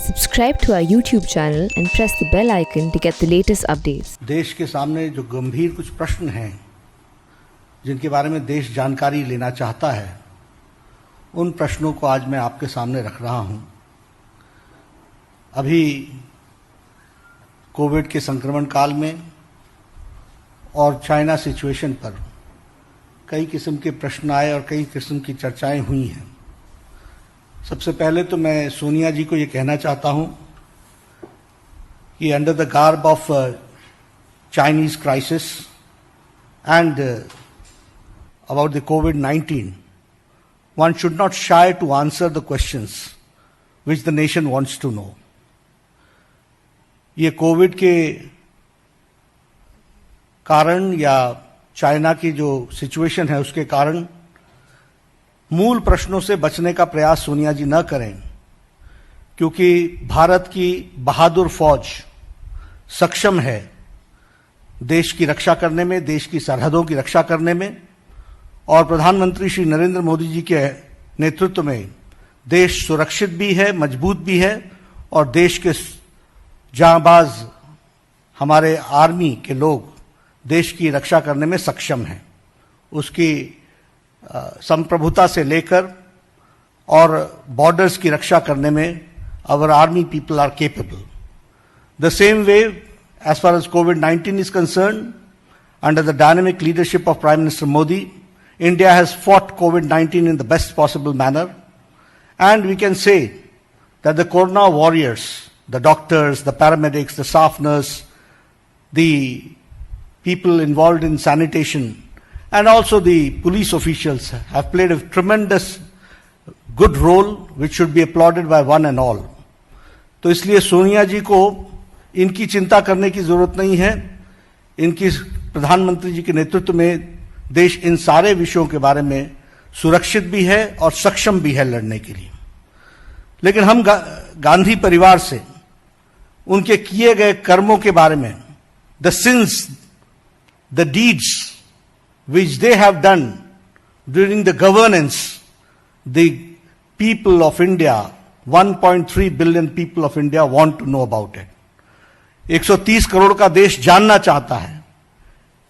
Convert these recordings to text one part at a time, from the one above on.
Subscribe to our YouTube channel and press the bell icon to get the latest updates. देश के सामने जो गंभीर कुछ प्रश्न हैं जिनके बारे में देश जानकारी लेना चाहता है, उन प्रश्नों को आज मैं आपके सामने रख रहा हूं। अभी कोविड के संक्रमण काल में और चाइना सिचुएशन पर कई किस्म के प्रश्न आए और कई किस्म की चर्चाएं हुई हैं। सबसे पहले तो मैं सोनिया जी को ये कहना चाहता हूं कि under the garb of Chinese crisis and about the COVID-19, one should not shy to answer the questions which the nation wants to know. ये कोविड के कारण या चाइना की जो सिचुएशन है उसके कारण मूल प्रश्नों से बचने का प्रयास सोनिया जी न करें, क्योंकि भारत की बहादुर फौज सक्षम है देश की रक्षा करने में, देश की सरहदों की रक्षा करने में, और प्रधानमंत्री श्री नरेंद्र मोदी जी के नेतृत्व में देश सुरक्षित भी है, मजबूत भी है और देश के जांबाज हमारे आर्मी के लोग देश की रक्षा करने में सक्षम हैं। उसकी संप्रभुता से लेकर और बॉर्डर्स की रक्षा करने में our army people are capable. The same way as far as COVID-19 is concerned, under the dynamic leadership of Prime Minister Modi, India has fought COVID-19 in the best possible manner, and we can say that the Corona warriors, the doctors, the paramedics, the staff nurse, the people involved in sanitation, and also the police officials have played a tremendous good role which should be applauded by one and all. तो इसलिए सोनिया जी को इनकी चिंता करने की जरूरत नहीं है। इनकी प्रधानमंत्री जी के नेतृत्व में देश इन सारे विषयों के बारे में सुरक्षित भी है और सक्षम भी है लड़ने के लिए। लेकिन हम गांधी परिवार से उनके किए गए कर्मों के बारे में, the sins, the deeds which they have done during the governance, the people of India, 1.3 billion people of India want to know about it. 130 crore का देश जानना चाहता है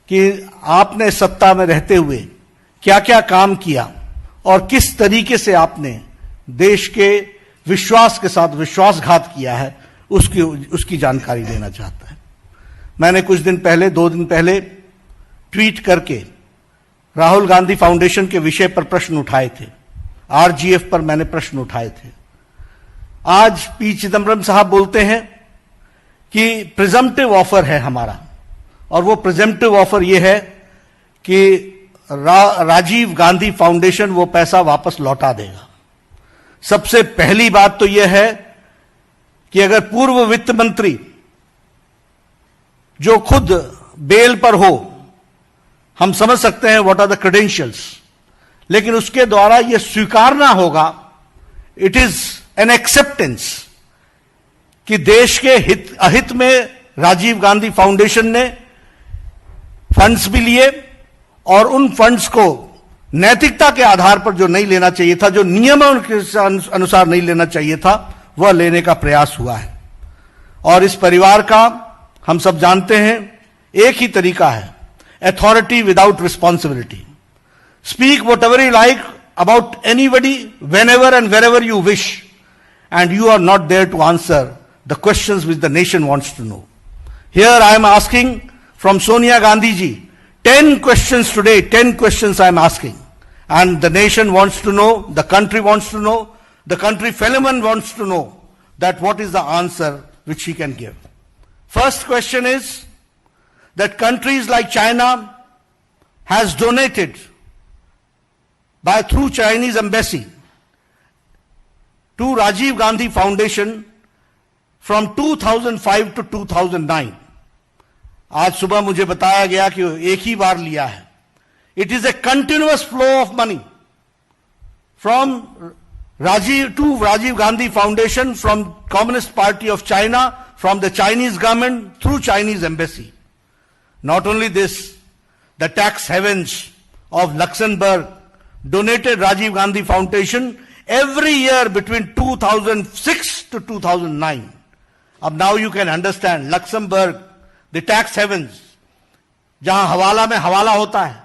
कि आपने सत्ता में रहते हुए क्या क्या काम किया और किस तरीके से आपने देश के विश्वास के साथ विश्वासघात किया है, उसकी जानकारी लेना चाहता है। मैंने कुछ दिन पहले, 2 दिन पहले ट्वीट करके राहुल गांधी फाउंडेशन के विषय पर प्रश्न उठाए थे। आरजीएफ पर मैंने प्रश्न उठाए थे। आज पी चिदम्बरम साहब बोलते हैं कि प्रिजम्पटिव ऑफर है हमारा, और वो प्रिजम्पटिव ऑफर ये है कि राजीव गांधी फाउंडेशन वो पैसा वापस लौटा देगा। सबसे पहली बात तो यह है कि अगर पूर्व वित्त मंत्री जो खुद बेल पर हो, हम समझ सकते हैं व्हाट आर द क्रेडेंशियल्स, लेकिन उसके द्वारा यह स्वीकारना होगा, इट इज एन एक्सेप्टेंस कि देश के अहित में राजीव गांधी फाउंडेशन ने फंड्स भी लिए और उन फंड्स को नैतिकता के आधार पर जो नहीं लेना चाहिए था, जो नियमों के अनुसार नहीं लेना चाहिए था, वह लेने का प्रयास हुआ है। और इस परिवार का हम सब जानते हैं एक ही तरीका है, authority without responsibility. Speak whatever you like about anybody, whenever and wherever you wish, and you are not there to answer the questions which the nation wants to know. Here I am asking from Sonia Gandhi ji, 10 questions today, 10 questions I am asking. And the nation wants to know, the country wants to know, the country phenomenon wants to know that what is the answer which she can give. First question is that countries like China has donated through Chinese embassy to Rajiv Gandhi Foundation from 2005 to 2009. आज सुबह मुझे बताया गया कि एक ही बार लिया है। It is a continuous flow of money from Rajiv Gandhi foundation, from communist party of China, from the Chinese government through Chinese embassy. Not only this, the tax havens of Luxembourg donated Rajiv Gandhi Foundation every year between 2006 to 2009. Now you can understand Luxembourg, the tax havens, जहां हवाला में हवाला होता है,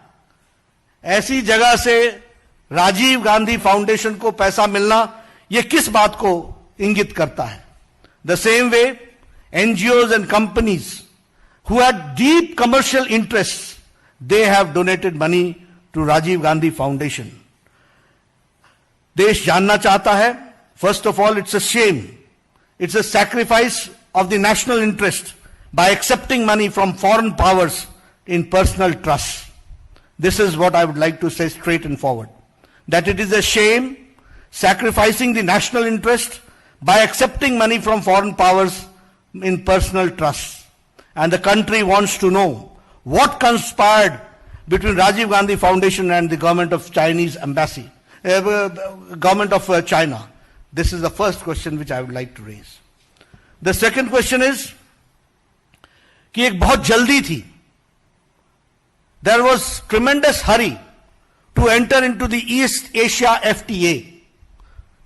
ऐसी जगह से Rajiv Gandhi foundation को पैसा मिलना, यह किस बात को इंगित करता है? The same way, NGOs and companies who had deep commercial interests, they have donated money to Rajiv Gandhi Foundation. देश जानना चाहता है, first of all, it's a shame. It's a sacrifice of the national interest by accepting money from foreign powers in personal trust. This is what I would like to say straight and forward. That it is a shame sacrificing the national interest by accepting money from foreign powers in personal trust. And the country wants to know what conspired between Rajiv Gandhi Foundation and the government of Chinese embassy, government of China. This is the first question which I would like to raise. The second question is कि एक बहुत जल्दी थी. There was tremendous hurry to enter into the East Asia FTA,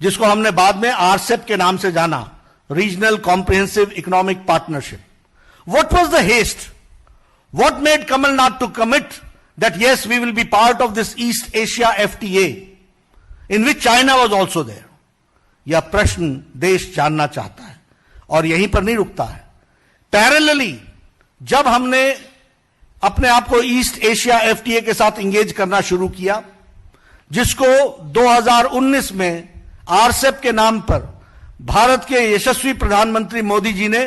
जिसको हमने बाद में RCEP के नाम से जाना, Regional Comprehensive Economic Partnership. What was the haste? What made Kamal Nath to commit that yes, we will be part of this East Asia FTA, in which China was also there? यह प्रश्न देश जानना चाहता है और यहीं पर नहीं रुकता है. पैरेलली जब हमने अपने आप को ईस्ट एशिया एफटीए के साथ इंगेज करना शुरू किया, जिसको 2019 में आरसेप के नाम पर भारत के यशस्वी प्रधानमंत्री मोदी जी ने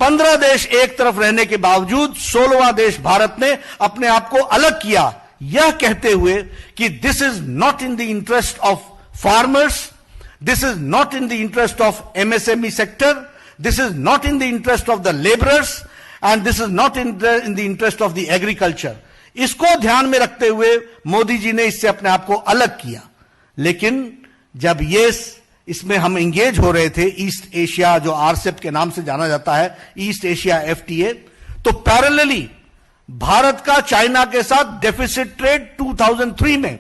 15 देश एक तरफ रहने के बावजूद 16वां देश भारत ने अपने आप को अलग किया, यह कहते हुए कि this is not in the interest of farmers, this is not in the interest of MSME sector, this is not in the interest of the labourers and this is not in the interest of the agriculture. इसको ध्यान में रखते हुए मोदी जी ने इससे अपने आप को अलग किया. लेकिन जब ये इसमें हम इंगेज हो रहे थे, ईस्ट एशिया जो आरसेप के नाम से जाना जाता है, ईस्ट एशिया एफटीए, तो पैरेलली भारत का चाइना के साथ डेफिसिट ट्रेड 2003 में,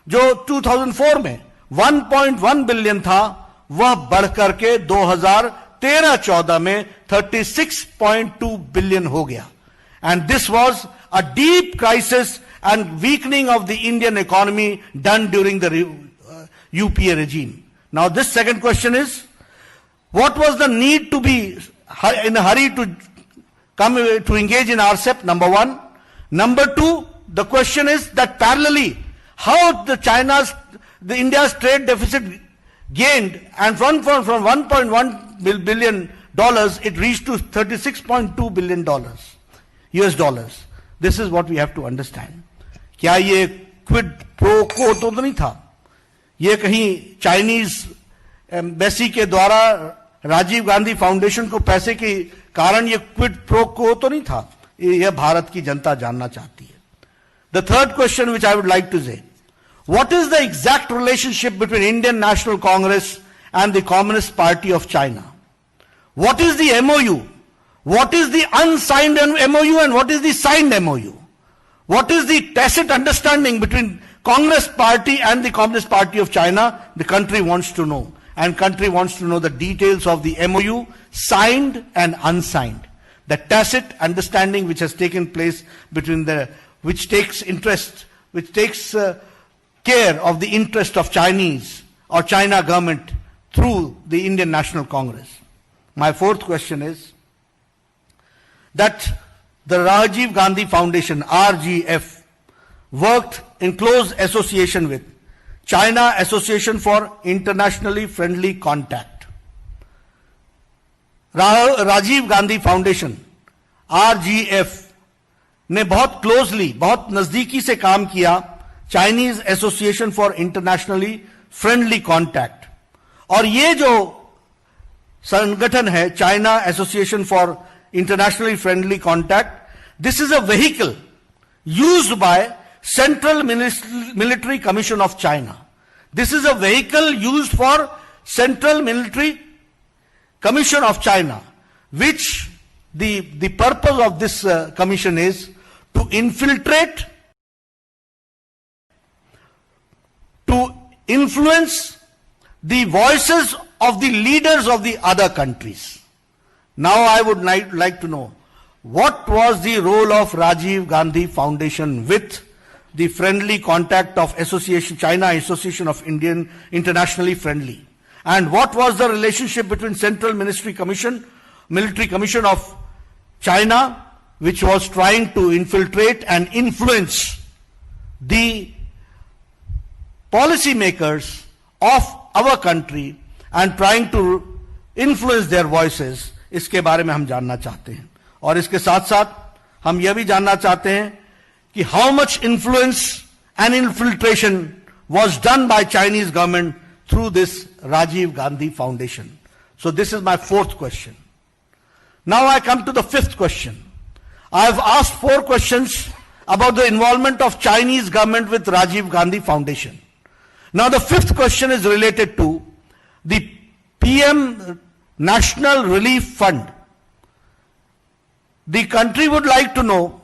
जो 2004 में 1.1 बिलियन था, वह बढ़कर के 2013-14 में 36.2 बिलियन हो गया. And this was a deep crisis and weakening of the Indian economy done during the UPA regime. Now this second question is, what was the need to be in a hurry to come to engage in RCEP? Number one. Number two, the question is that parallelly, how the India's trade deficit gained, and from 1.1 billion dollars, it reached to 36.2 billion dollars, US dollars. This is what we have to understand. क्या ये quid pro quo तो नहीं था? ये कहीं Chinese embassy के द्वारा Rajiv Gandhi foundation को पैसे के कारण ये क्विड प्रो को तो नहीं था. यह भारत की जनता जानना चाहती है. The third question which I would like to say, what is the exact relationship between Indian National Congress and the Communist party of China? What is the MOU? What is the unsigned MOU and what is the signed MOU? What is the tacit understanding between Congress party and the Communist Party of China? The country wants to know, and country wants to know the details of the MOU, signed and unsigned, the tacit understanding which has taken place between which takes care of the interest of Chinese or China government through the Indian National Congress. My fourth question is that the Rajiv Gandhi Foundation, RGF, worked in close association with China Association for Internationally Friendly Contact. Rajiv Gandhi foundation RGF ने बहुत closely, बहुत नजदीकी से काम किया Chinese association for internationally friendly contact. और ये जो संगठन है China association for internationally friendly contact, this is a vehicle used by Central Military Commission of China. This is a vehicle used for Central Military Commission of China, which the purpose of this commission is to infiltrate, to influence the voices of the leaders of the other countries. Now I would like to know, what was the role of Rajiv Gandhi Foundation with the friendly contact of China Association of Indian Internationally Friendly? And what was the relationship between Central Military Commission of China, which was trying to infiltrate and influence the policymakers of our country and trying to influence their voices? इसके बारे में हम जानना चाहते हैं। और इसके साथ साथ हम यह भी जानना चाहते हैं कि how much influence and infiltration was done by Chinese government through this Rajiv Gandhi Foundation. So this is my fourth question. Now I come to the fifth question. I have asked 4 questions about the involvement of Chinese government with Rajiv Gandhi Foundation. Now the fifth question is related to the PM National Relief Fund. The country would like to know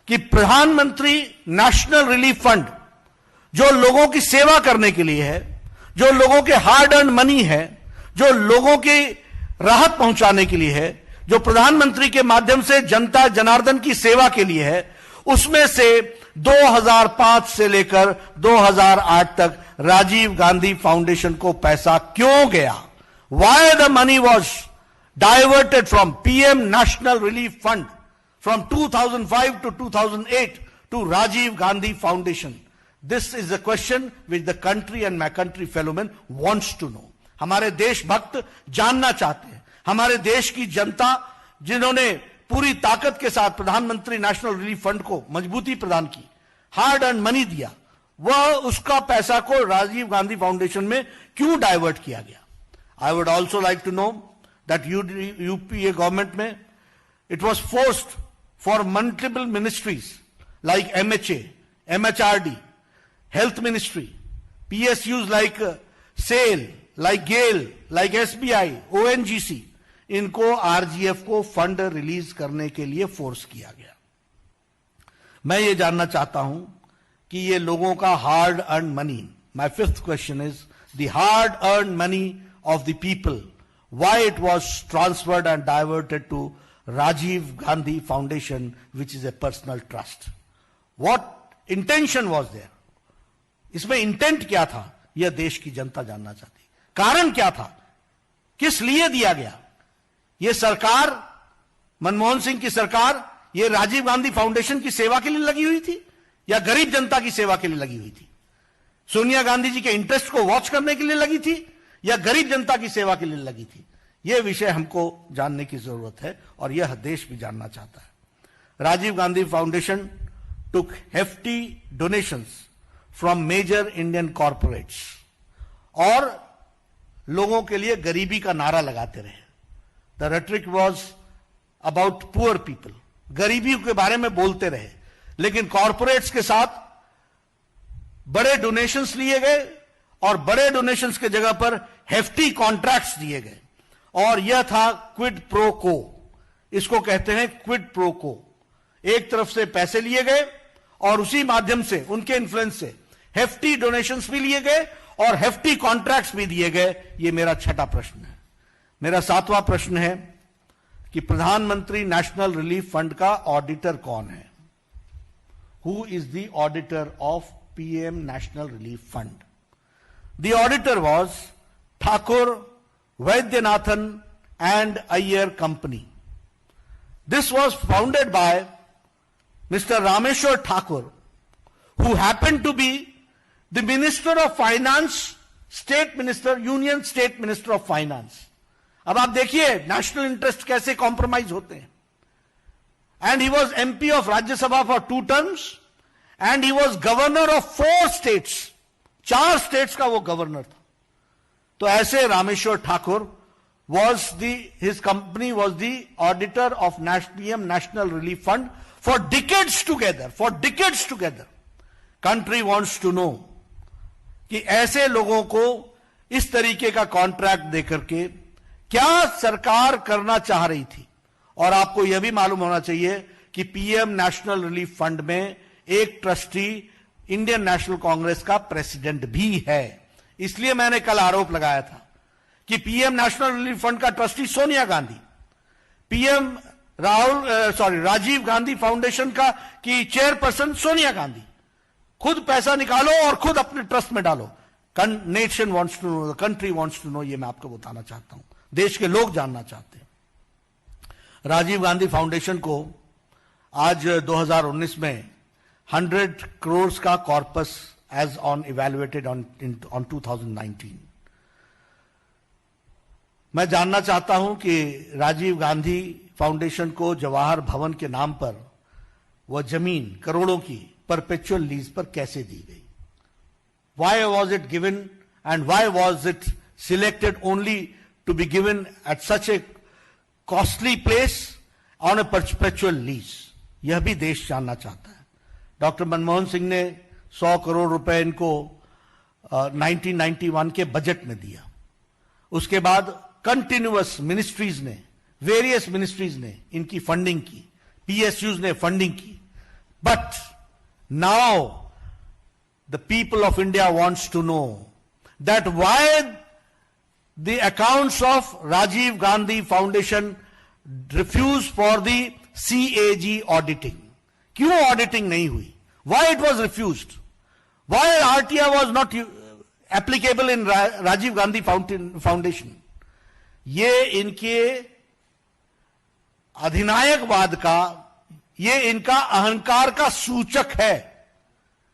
कि प्रधानमंत्री national relief fund जो लोगों की सेवा करने के लिए है, जो लोगों के हार्ड अर्न मनी है, जो लोगों की राहत पहुंचाने के लिए है, जो प्रधानमंत्री के माध्यम से जनता जनार्दन की सेवा के लिए है, उसमें से 2005 से लेकर 2008 तक राजीव गांधी फाउंडेशन को पैसा क्यों गया? Why the money was diverted from PM National Relief Fund from 2005 to 2008 to Rajiv Gandhi Foundation? This is a question which the country and my country fellow men wants to know. हमारे देशभक्त जानना चाहते हैं। हमारे देश की जनता जिन्होंने पूरी ताकत के साथ प्रधानमंत्री नेशनल रिलीफ फंड को मजबूती प्रदान की, हार्ड अर्न मनी दिया, वह उसका पैसा को राजीव गांधी फाउंडेशन में क्यों डाइवर्ट किया गया? I would also like to know that UPA government में it was forced for multiple ministries like MHA, MHRD, Health Ministry, PSUs like SAIL, like GAIL, like SBI, ONGC, इनको RGF को fund release करने के लिए force किया गया। मैं ये जानना चाहता हूं कि ये लोगों का hard earn money, my fifth question is the hard earn money of the people, why it was transferred and diverted to Rajiv Gandhi Foundation, which is a personal trust. What intention was there? इसमें intent क्या था? यह देश की जनता जानना चाहती। कारण क्या था? किस लिए दिया गया? यह सरकार, मनमोहन सिंह की सरकार, यह राजीव गांधी फाउंडेशन की सेवा के लिए लगी हुई थी या गरीब जनता की सेवा के लिए लगी हुई थी? सोनिया गांधी जी के इंटरेस्ट को वॉच करने के लिए लगी थी या गरीब जनता की सेवा के लिए लगी थी? यह विषय हमको जानने की जरूरत है और यह देश भी जानना चाहता है। Rajiv Gandhi foundation took hefty donations from major Indian corporates और लोगों के लिए गरीबी का नारा लगाते रहे। The rhetoric was about poor people, गरीबी के बारे में बोलते रहे, लेकिन कॉर्पोरेट्स के साथ बड़े डोनेशंस लिए गए और बड़े डोनेशंस के जगह पर हेफ्टी कॉन्ट्रैक्ट्स दिए गए और यह था क्विड प्रो को। इसको कहते हैं क्विड प्रो को। एक तरफ से पैसे लिए गए और उसी माध्यम से, उनके इन्फ्लुएंस से हेफ्टी डोनेशंस भी लिए गए और हेफ्टी कॉन्ट्रैक्ट्स भी दिए गए। यह मेरा छठा प्रश्न है। मेरा सातवां प्रश्न है कि प्रधानमंत्री नेशनल रिलीफ फंड का ऑडिटर कौन है? Who is the auditor of PM national relief fund? The auditor was Thakur, Vaidyanathon and Iyer Company. This was founded by Mr. Rameshwar Thakur, who happened to be the Minister of Finance, State Minister, Union State Minister of Finance. अब आप देखिए national interest कैसे compromise होते हैं। And he was MP of Rajya Sabha for 2 terms and he was governor of 4 states. 4 states का वो governor था। तो ऐसे Rameshwar Thakur his company was the auditor of PM National Relief Fund for decades together. Country wants to know कि ऐसे लोगों को इस तरीके का कॉन्ट्रैक्ट देकर के क्या सरकार करना चाह रही थी? और आपको यह भी मालूम होना चाहिए कि पीएम नेशनल रिलीफ फंड में एक ट्रस्टी इंडियन नेशनल कांग्रेस का प्रेसिडेंट भी है। इसलिए मैंने कल आरोप लगाया था कि पीएम नेशनल रिलीफ फंड का trustee Sonia Gandhi, PM Rajiv Gandhi foundation का की चेयरपर्सन सोनिया गांधी खुद पैसा निकालो और खुद अपने ट्रस्ट में डालो। Nation wants to know, the country wants to know, ये मैं आपको बताना चाहता हूं, देश के लोग जानना चाहते हैं। राजीव गांधी फाउंडेशन को आज 2019 में 100 करोड़ का corpus as on evaluated on 2019। मैं जानना चाहता हूं कि राजीव गांधी फाउंडेशन को जवाहर भवन के नाम पर वह जमीन करोड़ों की परपेचुअल लीज पर कैसे दी गई? Why was it given and why was it selected only to be given at such a costly place on a perpetual lease? यह भी देश जानना चाहता है। डॉक्टर मनमोहन सिंह ने 100 करोड़ रुपए इनको 1991 के बजट में दिया। उसके बाद कंटिन्यूअस मिनिस्ट्रीज ने, वेरियस मिनिस्ट्रीज ने इनकी फंडिंग की, पीएसयूज ने फंडिंग की। But now the people of India wants to know that why the accounts of Rajiv Gandhi foundation refuse for the CAG auditing. क्यों ऑडिटिंग नहीं हुई? Why it was refused? Why RTI was not applicable in Rajiv Gandhi foundation? ये इनके अधिनायकवाद का, ये इनका अहंकार का सूचक है।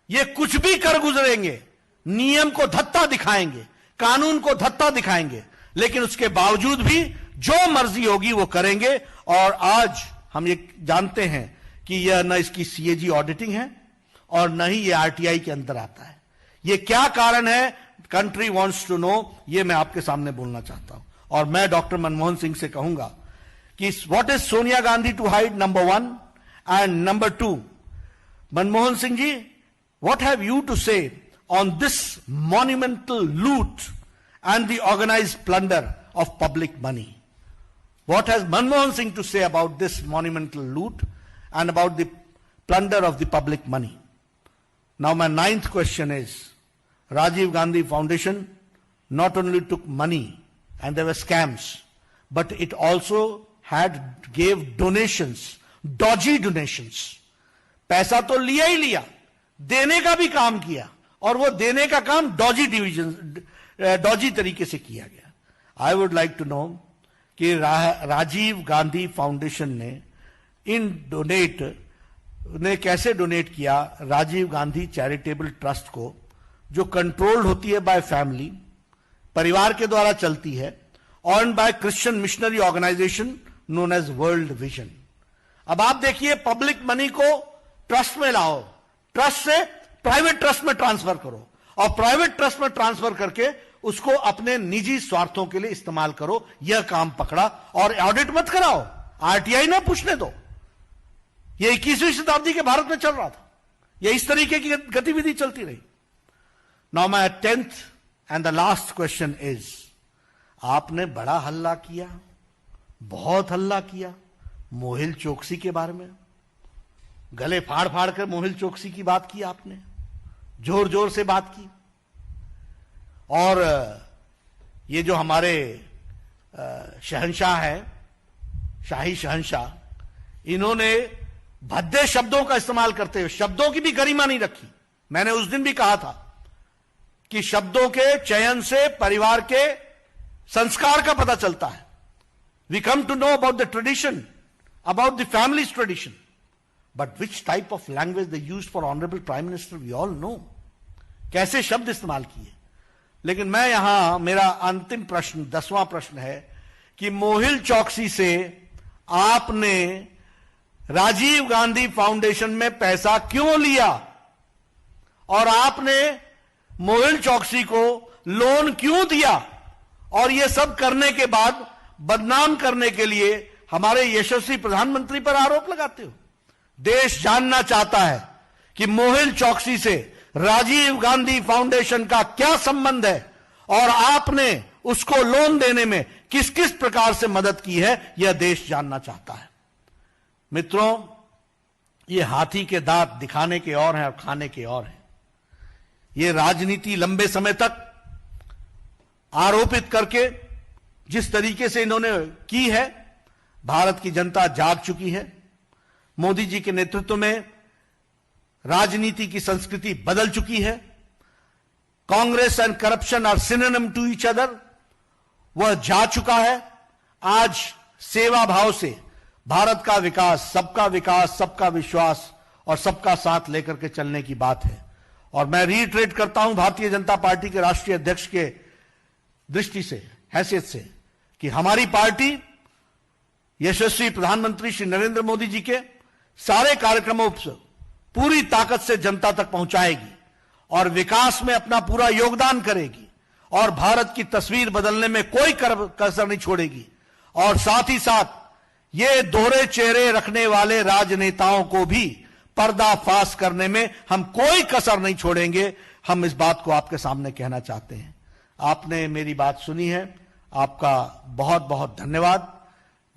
ये कुछ भी कर गुजरेंगे, नियम को धत्ता दिखाएंगे, कानून को धत्ता दिखाएंगे, लेकिन उसके बावजूद भी जो मर्जी होगी वो करेंगे। और आज हम ये जानते हैं कि यह न इसकी CAG ऑडिटिंग है और न ही ये RTI के अंदर आता है। ये क्या कारण है? कंट्री वांट्स टू नो, ये मैं आपके सामने बोलना चाहता हूं। और मैं डॉक्टर मनमोहन सिंह से कहूंगा कि what is Sonia Gandhi to hide, number 1, and number 2, Manmohan Singh ji, what have you to say on this monumental loot and the organised plunder of public money? What has Manmohan Singh to say about this monumental loot and about the plunder of the public money? Now my 9th question is, Rajiv Gandhi Foundation not only took money and there were scams, but it also gave donations, dodgy donations. पैसा तो लिया ही लिया, देने का भी काम किया, और वो देने का काम dodgy तरीके से किया गया। I would like to know कि राजीव गांधी फाउंडेशन ने कैसे डोनेट किया राजीव गांधी चैरिटेबल ट्रस्ट को, जो कंट्रोल्ड होती है बाय फैमिली, परिवार के द्वारा चलती है, on by Christian missionary organisation known as world vision. अब आप देखिए, पब्लिक मनी को ट्रस्ट में लाओ, ट्रस्ट से प्राइवेट ट्रस्ट में ट्रांसफर करो, और प्राइवेट ट्रस्ट में ट्रांसफर करके उसको अपने निजी स्वार्थों के लिए इस्तेमाल करो। यह काम पकड़ा, और ऑडिट मत कराओ, RTI ना पूछने दो। यह 21वीं शताब्दी के भारत में चल रहा था, यह इस तरीके की गतिविधि चलती रही। Now my 10th and the last question is, आपने बड़ा हल्ला किया, बहुत हल्ला किया मोहिल चोकसी के बारे में। गले फाड़ फाड़ कर मोहिल चोकसी की बात की आपने, जोर जोर से बात की। और ये जो हमारे शहंशाह है, शाही शहंशाह, इन्होंने भद्दे शब्दों का इस्तेमाल करते हुए शब्दों की भी गरिमा नहीं रखी। मैंने उस दिन भी कहा था कि शब्दों के चयन से परिवार के संस्कार का पता चलता है। We come to know about the tradition, about the families tradition, but which type of language they used for honourable prime minister, we all know. कैसे शब्द इस्तेमाल किए। लेकिन मैं यहां, मेरा अंतिम प्रश्न, 10वां प्रश्न है कि मोहिल चौकसी से आपने राजीव गांधी फाउंडेशन में पैसा क्यों लिया, और आपने मोहिल चौकसी को लोन क्यों दिया, और यह सब करने के बाद बदनाम करने के लिए हमारे यशस्वी प्रधानमंत्री पर आरोप लगाते हो। देश जानना चाहता है कि मोहिल चौकसी से राजीव गांधी फाउंडेशन का क्या संबंध है, और आपने उसको लोन देने में किस किस प्रकार से मदद की है, यह देश जानना चाहता है। मित्रों, ये हाथी के दांत दिखाने के और हैं और खाने के और हैं। ये राजनीति लंबे समय तक आरोपित करके जिस तरीके से इन्होंने की है, भारत की जनता जाग चुकी है। मोदी जी के नेतृत्व में राजनीति की संस्कृति बदल चुकी है। Congress and corruption are synonym to each other, वह जा चुका है। आज सेवा भाव से भारत का विकास, सबका विश्वास और सबका साथ लेकर के चलने की बात है। और मैं रीइटरेट करता हूं भारतीय जनता पार्टी के राष्ट्रीय अध्यक्ष के दृष्टि से, हैसियत से, कि हमारी पार्टी यशस्वी प्रधानमंत्री श्री नरेंद्र मोदी जी के सारे कार्यक्रमों से पूरी ताकत से जनता तक पहुंचाएगी और विकास में अपना पूरा योगदान करेगी और भारत की तस्वीर बदलने में कोई कसर नहीं छोड़ेगी। और साथ ही साथ ये दोहरे चेहरे रखने वाले राजनेताओं को भी पर्दाफाश करने में हम कोई कसर नहीं छोड़ेंगे। हम इस बात को आपके सामने कहना चाहते हैं। आपने मेरी बात सुनी है, आपका बहुत बहुत धन्यवाद।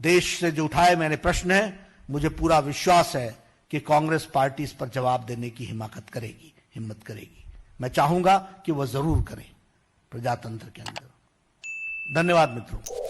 देश से जो उठाए मैंने प्रश्न है, मुझे पूरा विश्वास है कि कांग्रेस पार्टी इस पर जवाब देने की हिम्मत करेगी। मैं चाहूंगा कि वह जरूर करें प्रजातंत्र के अंदर। धन्यवाद मित्रों।